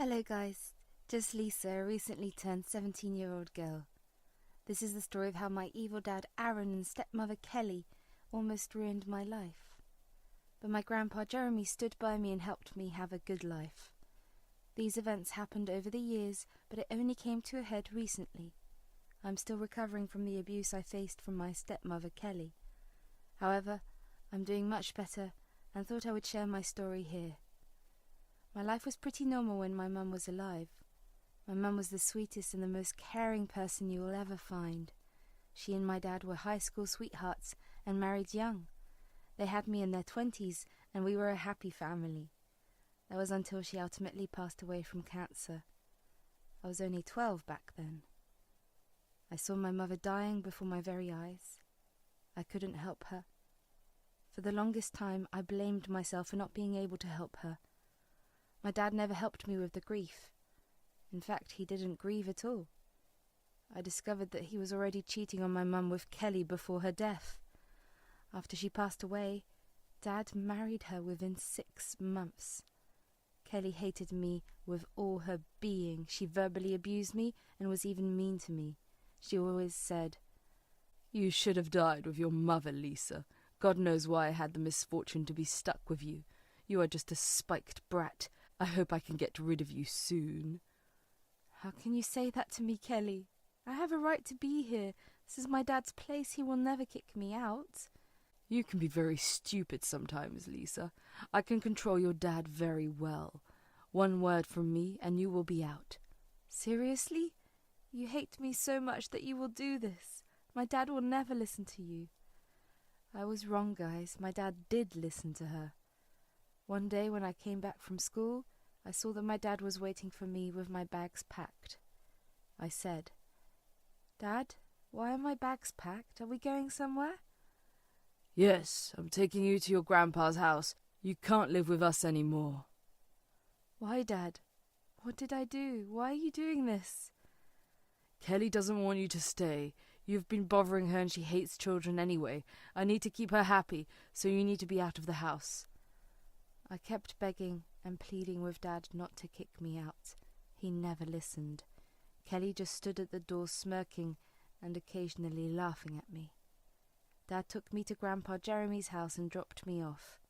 Hello guys, just Lisa, a recently turned 17-year-old girl. This is the story of how my evil dad Aaron and stepmother Kelly almost ruined my life. But my grandpa Jeremy stood by me and helped me have a good life. These events happened over the years, but it only came to a head recently. I'm still recovering from the abuse I faced from my stepmother Kelly. However, I'm doing much better and thought I would share my story here. My life was pretty normal when my mum was alive. My mum was the sweetest and the most caring person you will ever find. She and my dad were high school sweethearts and married young. They had me in their 20s and we were a happy family. That was until she ultimately passed away from cancer. I was only 12 back then. I saw my mother dying before my very eyes. I couldn't help her. For the longest time, I blamed myself for not being able to help her. My dad never helped me with the grief. In fact, he didn't grieve at all. I discovered that he was already cheating on my mum with Kelly before her death. After she passed away, Dad married her within 6 months. Kelly hated me with all her being. She verbally abused me and was even mean to me. She always said, "You should have died with your mother, Lisa. God knows why I had the misfortune to be stuck with you. You are just a spiked brat. I hope I can get rid of you soon." How can you say that to me, Kelly? I have a right to be here. This is my dad's place. He will never kick me out. You can be very stupid sometimes, Lisa. I can control your dad very well. One word from me and you will be out. Seriously? You hate me so much that you will do this. My dad will never listen to you. I was wrong, guys. My dad did listen to her. One day when I came back from school, I saw that my dad was waiting for me with my bags packed. I said, "Dad, why are my bags packed? Are we going somewhere?" "Yes, I'm taking you to your grandpa's house. You can't live with us anymore." "Why, Dad? What did I do? Why are you doing this?" "Kelly doesn't want you to stay. You've been bothering her and she hates children anyway. I need to keep her happy, so you need to be out of the house." I kept begging and pleading with Dad not to kick me out. He never listened. Kelly just stood at the door smirking and occasionally laughing at me. Dad took me to Grandpa Jeremy's house and dropped me off.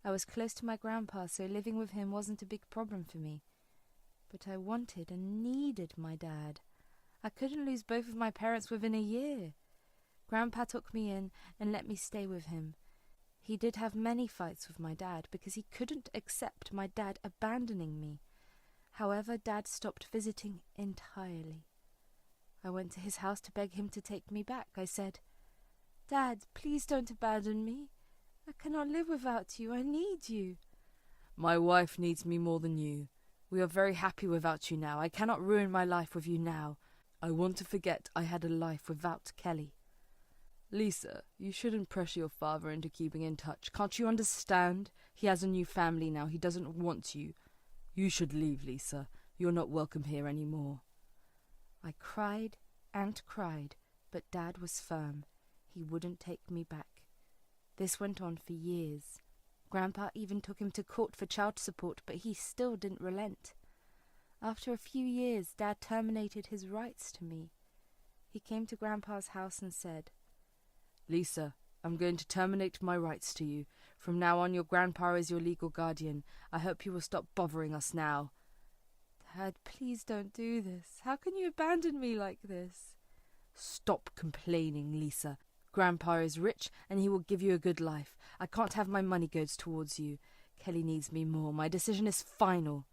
I was close to my grandpa, so living with him wasn't a big problem for me. But I wanted and needed my dad. I couldn't lose both of my parents within a year. Grandpa took me in and let me stay with him. He did have many fights with my dad because he couldn't accept my dad abandoning me. However, Dad stopped visiting entirely. I went to his house to beg him to take me back. I said, "Dad, please don't abandon me. I cannot live without you. I need you." "My wife needs me more than you. We are very happy without you now. I cannot ruin my life with you now. I want to forget I had a life without Kelly." "Lisa, you shouldn't pressure your father into keeping in touch. Can't you understand? He has a new family now. He doesn't want you. You should leave, Lisa. You're not welcome here anymore." I cried and cried, but Dad was firm. He wouldn't take me back. This went on for years. Grandpa even took him to court for child support, but he still didn't relent. After a few years, Dad terminated his rights to me. He came to Grandpa's house and said, "Lisa, I'm going to terminate my rights to you. From now on, your grandpa is your legal guardian. I hope you will stop bothering us now." "Dad, please don't do this. How can you abandon me like this?" "Stop complaining, Lisa. Grandpa is rich and he will give you a good life. I can't have my money goes towards you. Kelly needs me more. My decision is final."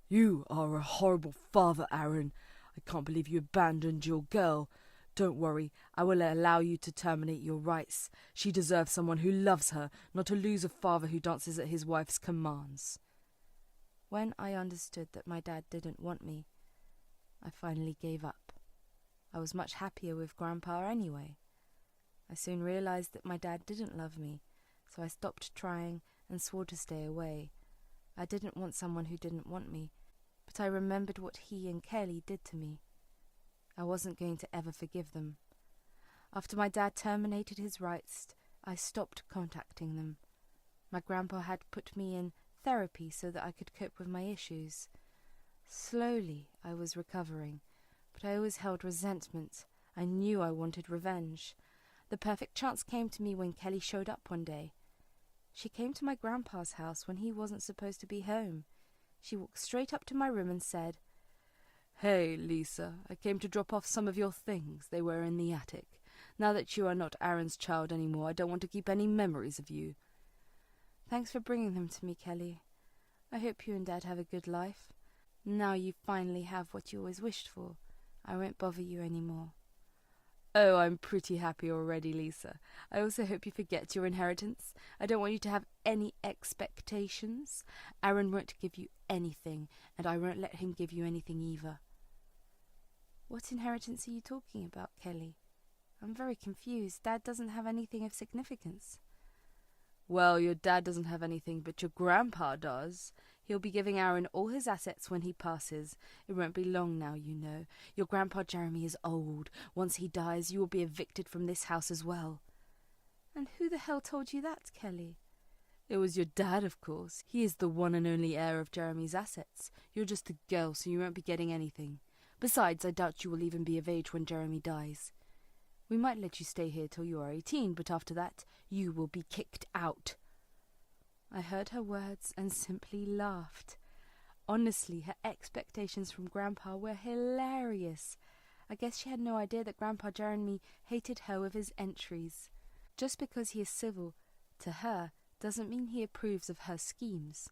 "You are a horrible father, Aaron. I can't believe you abandoned your girl. Don't worry, I will allow you to terminate your rights. She deserves someone who loves her, not a loser father who dances at his wife's commands." When I understood that my dad didn't want me, I finally gave up. I was much happier with Grandpa anyway. I soon realized that my dad didn't love me, so I stopped trying and swore to stay away. I didn't want someone who didn't want me, but I remembered what he and Kelly did to me. I wasn't going to ever forgive them. After my dad terminated his rights, I stopped contacting them. My grandpa had put me in therapy so that I could cope with my issues. Slowly I was recovering, but I always held resentment. I knew I wanted revenge. The perfect chance came to me when Kelly showed up one day. She came to my grandpa's house when he wasn't supposed to be home. She walked straight up to my room and said, "Hey, Lisa, I came to drop off some of your things. They were in the attic. Now that you are not Aaron's child anymore, I don't want to keep any memories of you." "Thanks for bringing them to me, Kelly. I hope you and Dad have a good life. Now you finally have what you always wished for. I won't bother you anymore." "Oh, I'm pretty happy already, Lisa. I also hope you forget your inheritance. I don't want you to have any expectations. Aaron won't give you anything, and I won't let him give you anything either." "What inheritance are you talking about, Kelly? I'm very confused. Dad doesn't have anything of significance." "Well, your dad doesn't have anything, but your grandpa does. He'll be giving Aaron all his assets when he passes. It won't be long now, you know. Your grandpa Jeremy is old. Once he dies, you will be evicted from this house as well." "And who the hell told you that, Kelly?" "It was your dad, of course. He is the one and only heir of Jeremy's assets. You're just a girl, so you won't be getting anything. Besides, I doubt you will even be of age when Jeremy dies. We might let you stay here till you are 18, but after that, you will be kicked out." I heard her words and simply laughed. Honestly, her expectations from Grandpa were hilarious. I guess she had no idea that Grandpa Jeremy hated her with his entries. Just because he is civil to her doesn't mean he approves of her schemes.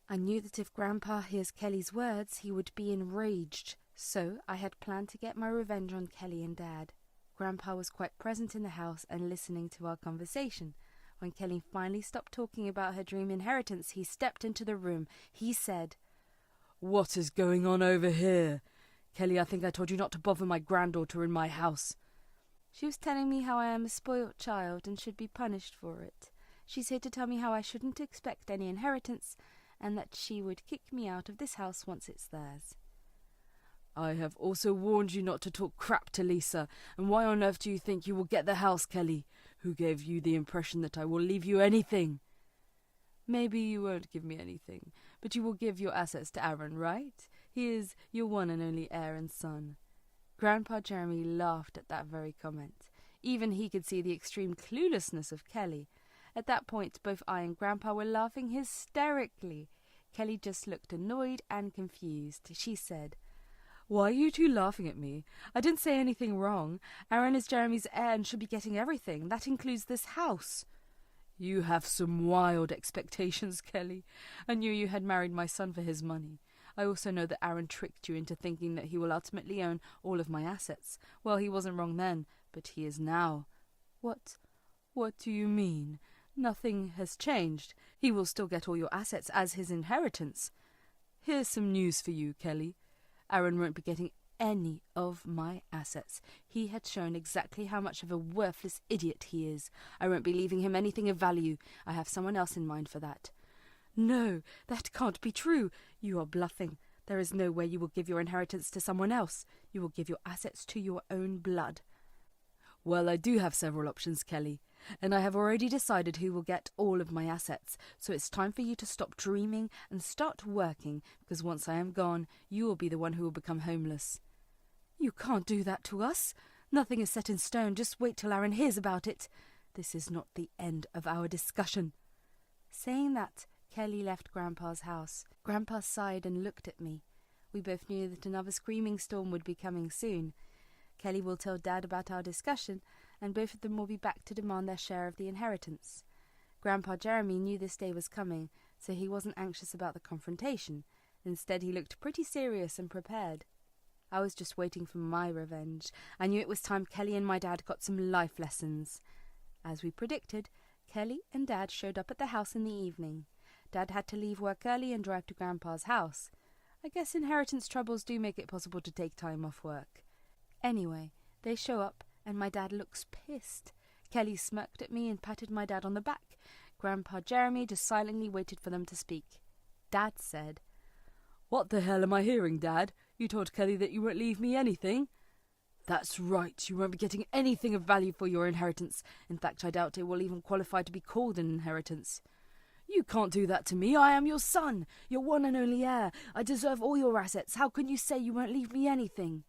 I knew that if Grandpa hears Kelly's words, he would be enraged, so I had planned to get my revenge on Kelly and Dad. Grandpa was quite present in the house and listening to our conversation. When Kelly finally stopped talking about her dream inheritance, he stepped into the room. He said, "What is going on over here? Kelly, I think I told you not to bother my granddaughter in my house." "She was telling me how I am a spoilt child and should be punished for it. She's here to tell me how I shouldn't expect any inheritance and that she would kick me out of this house once it's theirs." "I have also warned you not to talk crap to Lisa. And why on earth do you think you will get the house, Kelly? Who gave you the impression that I will leave you anything?" "Maybe you won't give me anything, but you will give your assets to Aaron, right? He is your one and only heir and son." Grandpa Jeremy laughed at that very comment. Even he could see the extreme cluelessness of Kelly. At that point, both I and Grandpa were laughing hysterically. Kelly just looked annoyed and confused. She said, "Why are you two laughing at me? I didn't say anything wrong. Aaron is Jeremy's heir and should be getting everything. That includes this house." "You have some wild expectations, Kelly. I knew you had married my son for his money. I also know that Aaron tricked you into thinking that he will ultimately own all of my assets. Well, he wasn't wrong then, but he is now." What do you mean? Nothing has changed. He will still get all your assets as his inheritance." "Here's some news for you, Kelly. Aaron won't be getting any of my assets. He had shown exactly how much of a worthless idiot he is. I won't be leaving him anything of value. I have someone else in mind for that." "No, that can't be true. You are bluffing. There is no way you will give your inheritance to someone else. You will give your assets to your own blood." "Well, I do have several options, Kelly, and I have already decided who will get all of my assets, so it's time for you to stop dreaming and start working, because once I am gone, you will be the one who will become homeless." "You can't do that to us. Nothing is set in stone. Just wait till Aaron hears about it. This is not the end of our discussion." Saying that, Kelly left Grandpa's house. Grandpa sighed and looked at me. We both knew that another screaming storm would be coming soon. Kelly will tell Dad about our discussion, and both of them will be back to demand their share of the inheritance. Grandpa Jeremy knew this day was coming, so he wasn't anxious about the confrontation. Instead, he looked pretty serious and prepared. I was just waiting for my revenge. I knew it was time Kelly and my dad got some life lessons. As we predicted, Kelly and Dad showed up at the house in the evening. Dad had to leave work early and drive to Grandpa's house. I guess inheritance troubles do make it possible to take time off work. Anyway, they show up, and my dad looks pissed. Kelly smirked at me and patted my dad on the back. Grandpa Jeremy just silently waited for them to speak. Dad said, "What the hell am I hearing, Dad? You told Kelly that you won't leave me anything." "That's right, you won't be getting anything of value for your inheritance. In fact, I doubt it will even qualify to be called an inheritance." You can't do that to me. I am your son, your one and only heir. I deserve all your assets. How can you say you won't leave me anything?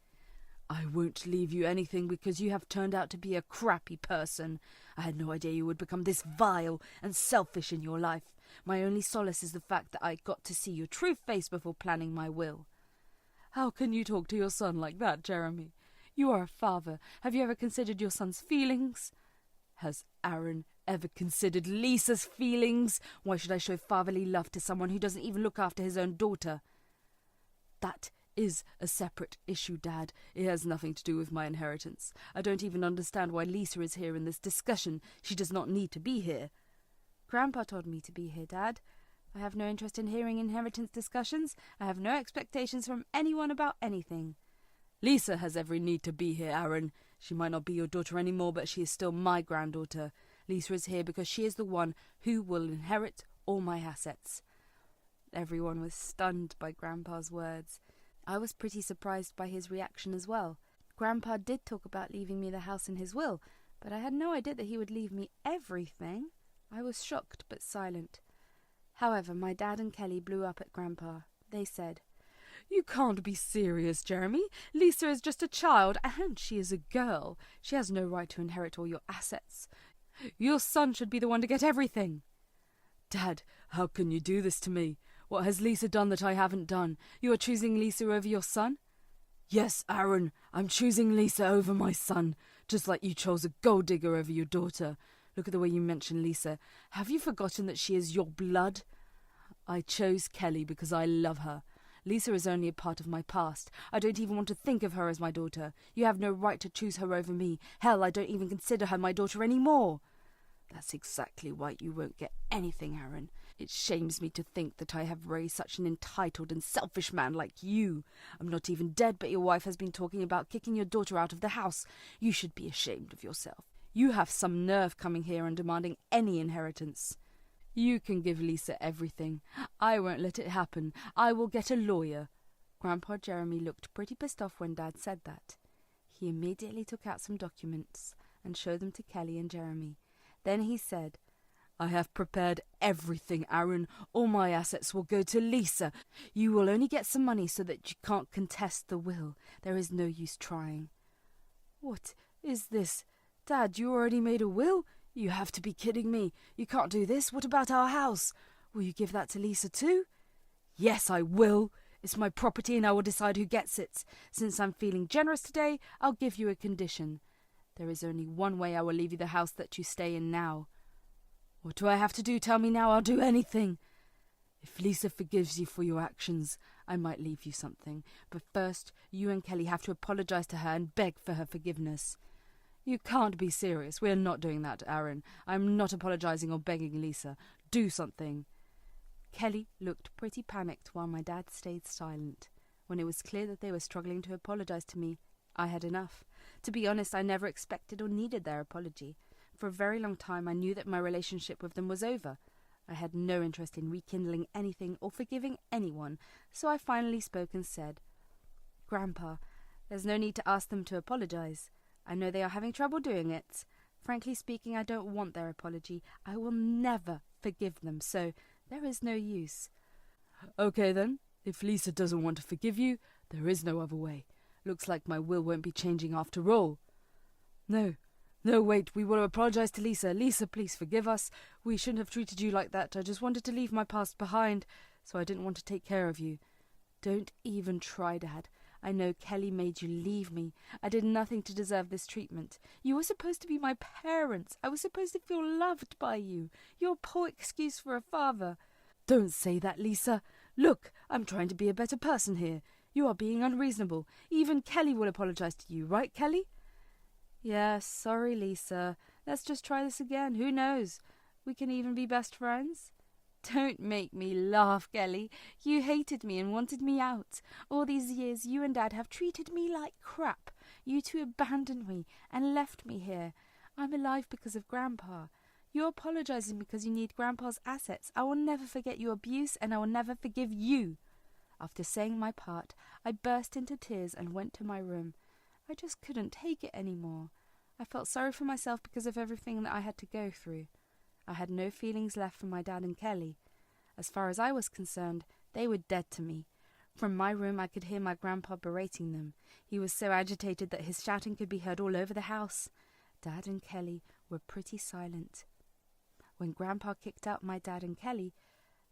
I won't leave you anything because you have turned out to be a crappy person. I had no idea you would become this vile and selfish in your life. My only solace is the fact that I got to see your true face before planning my will. How can you talk to your son like that, Jeremy? You are a father. Have you ever considered your son's feelings? Has Aaron ever considered Lisa's feelings? Why should I show fatherly love to someone who doesn't even look after his own daughter? That is a separate issue, Dad. It has nothing to do with my inheritance. I don't even understand why Lisa is here in this discussion. She does not need to be here. Grandpa told me to be here, Dad. I have no interest in hearing inheritance discussions. I have no expectations from anyone about anything. Lisa has every need to be here, Aaron. She might not be your daughter anymore, but she is still my granddaughter. Lisa is here because she is the one who will inherit all my assets. Everyone was stunned by Grandpa's words. I was pretty surprised by his reaction as well. Grandpa did talk about leaving me the house in his will, but I had no idea that he would leave me everything. I was shocked but silent. However, my dad and Kelly blew up at Grandpa. They said, "You can't be serious, Jeremy. Lisa is just a child, and she is a girl. She has no right to inherit all your assets. Your son should be the one to get everything." "Dad, how can you do this to me? What has Lisa done that I haven't done? You are choosing Lisa over your son?" "Yes, Aaron, I'm choosing Lisa over my son, just like you chose a gold digger over your daughter. Look at the way you mention Lisa. Have you forgotten that she is your blood? I chose Kelly because I love her. Lisa is only a part of my past. I don't even want to think of her as my daughter. You have no right to choose her over me. Hell, I don't even consider her my daughter anymore." "That's exactly why you won't get anything, Aaron. It shames me to think that I have raised such an entitled and selfish man like you. I'm not even dead, but your wife has been talking about kicking your daughter out of the house. You should be ashamed of yourself. You have some nerve coming here and demanding any inheritance. You can give Lisa everything. I won't let it happen. I will get a lawyer." Grandpa Jeremy looked pretty pissed off when Dad said that. He immediately took out some documents and showed them to Kelly and Jeremy. Then he said, "I have prepared everything, Aaron. All my assets will go to Lisa. You will only get some money so that you can't contest the will. There is no use trying." "What is this? Dad, you already made a will? You have to be kidding me. You can't do this. What about our house? Will you give that to Lisa too?" "Yes, I will. It's my property and I will decide who gets it. Since I'm feeling generous today, I'll give you a condition. There is only one way I will leave you the house that you stay in now." "What do I have to do? Tell me now. I'll do anything." "If Lisa forgives you for your actions, I might leave you something. But first, you and Kelly have to apologize to her and beg for her forgiveness." "You can't be serious. We're not doing that, Aaron. I'm not apologizing or begging Lisa. Do something." Kelly looked pretty panicked while my dad stayed silent. When it was clear that they were struggling to apologize to me, I had enough. To be honest, I never expected or needed their apology. For a very long time I knew that my relationship with them was over. I had no interest in rekindling anything or forgiving anyone, so I finally spoke and said, "Grandpa, there's no need to ask them to apologize. I know they are having trouble doing it. Frankly speaking, I don't want their apology. I will never forgive them, so there is no use." "Okay then, if Lisa doesn't want to forgive you, there is no other way. Looks like my will won't be changing after all." No, wait, we will apologize to Lisa. Lisa, please forgive us. We shouldn't have treated you like that. I just wanted to leave my past behind, so I didn't want to take care of you." "Don't even try, Dad. I know Kelly made you leave me. I did nothing to deserve this treatment. You were supposed to be my parents. I was supposed to feel loved by you. Your poor excuse for a father." "Don't say that, Lisa. Look, I'm trying to be a better person here. You are being unreasonable. Even Kelly will apologize to you, right, Kelly?" "Yes, sorry, Lisa. Let's just try this again. Who knows? We can even be best friends." "Don't make me laugh, Kelly. You hated me and wanted me out. All these years you and Dad have treated me like crap. You two abandoned me and left me here. I'm alive because of Grandpa. You're apologizing because you need Grandpa's assets. I will never forget your abuse and I will never forgive you." After saying my part, I burst into tears and went to my room. I just couldn't take it anymore. I felt sorry for myself because of everything that I had to go through. I had no feelings left for my dad and Kelly. As far as I was concerned, they were dead to me. From my room I could hear my grandpa berating them. He was so agitated that his shouting could be heard all over the house. Dad and Kelly were pretty silent. When Grandpa kicked out my dad and Kelly,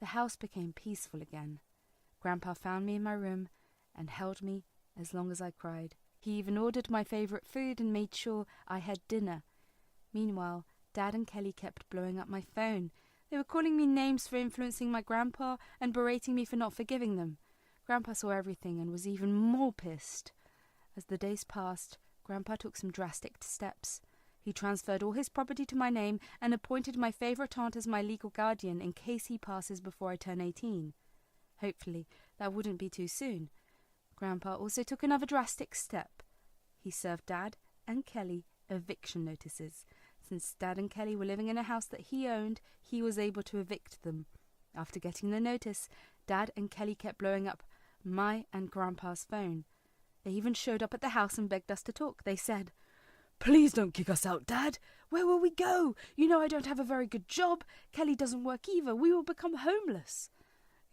the house became peaceful again. Grandpa found me in my room and held me as long as I cried. He even ordered my favourite food and made sure I had dinner. Meanwhile, Dad and Kelly kept blowing up my phone. They were calling me names for influencing my grandpa and berating me for not forgiving them. Grandpa saw everything and was even more pissed. As the days passed, Grandpa took some drastic steps. He transferred all his property to my name and appointed my favourite aunt as my legal guardian in case he passes before I turn 18. Hopefully, that wouldn't be too soon. Grandpa also took another drastic step. He served Dad and Kelly eviction notices. Since Dad and Kelly were living in a house that he owned, he was able to evict them. After getting the notice, Dad and Kelly kept blowing up my and Grandpa's phone. They even showed up at the house and begged us to talk. They said, "Please don't kick us out, Dad. Where will we go? You know I don't have a very good job. Kelly doesn't work either. We will become homeless."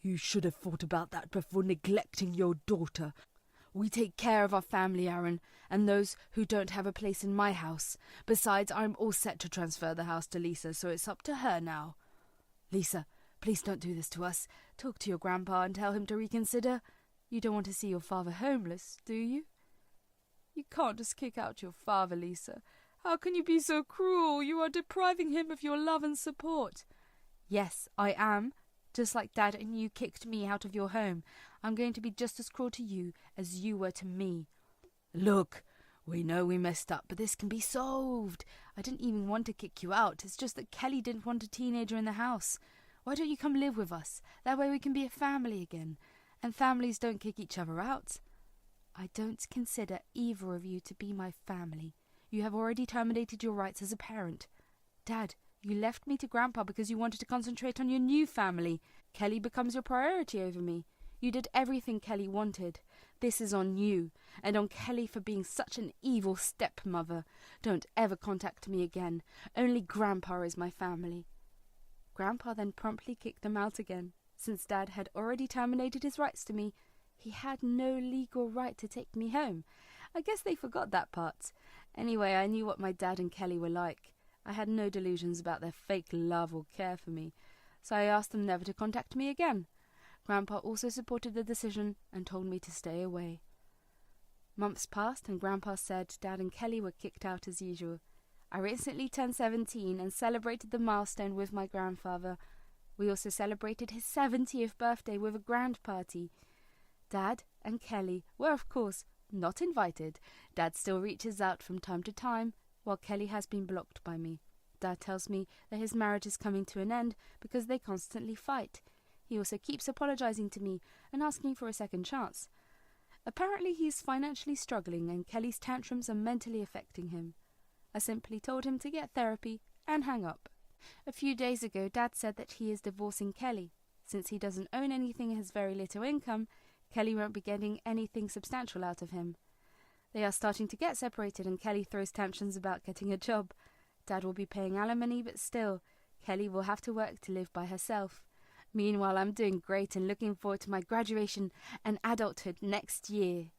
"You should have thought about that before neglecting your daughter. We take care of our family, Aaron, and those who don't have a place in my house. Besides, I'm all set to transfer the house to Lisa, so it's up to her now." "Lisa, please don't do this to us. Talk to your grandpa and tell him to reconsider. You don't want to see your father homeless, do you?" "You can't just kick out your father, Lisa. How can you be so cruel? You are depriving him of your love and support." "Yes, I am. Just like Dad and you kicked me out of your home. I'm going to be just as cruel to you as you were to me." "Look, we know we messed up, but this can be solved. I didn't even want to kick you out. It's just that Kelly didn't want a teenager in the house. Why don't you come live with us? That way we can be a family again. And families don't kick each other out." "I don't consider either of you to be my family. You have already terminated your rights as a parent. Dad, you left me to Grandpa because you wanted to concentrate on your new family. Kelly becomes your priority over me. You did everything Kelly wanted. This is on you, and on Kelly for being such an evil stepmother. Don't ever contact me again. Only Grandpa is my family." Grandpa then promptly kicked them out again. Since Dad had already terminated his rights to me, he had no legal right to take me home. I guess they forgot that part. Anyway, I knew what my dad and Kelly were like. I had no delusions about their fake love or care for me, so I asked them never to contact me again. Grandpa also supported the decision and told me to stay away. Months passed and Grandpa said Dad and Kelly were kicked out as usual. I recently turned 17 and celebrated the milestone with my grandfather. We also celebrated his 70th birthday with a grand party. Dad and Kelly were, of course, not invited. Dad still reaches out from time to time, while Kelly has been blocked by me. Dad tells me that his marriage is coming to an end because they constantly fight. He also keeps apologizing to me and asking for a second chance. Apparently he is financially struggling and Kelly's tantrums are mentally affecting him. I simply told him to get therapy and hang up. A few days ago, Dad said that he is divorcing Kelly. Since he doesn't own anything and has very little income, Kelly won't be getting anything substantial out of him. They are starting to get separated and Kelly throws tantrums about getting a job. Dad will be paying alimony, but still, Kelly will have to work to live by herself. Meanwhile, I'm doing great and looking forward to my graduation and adulthood next year.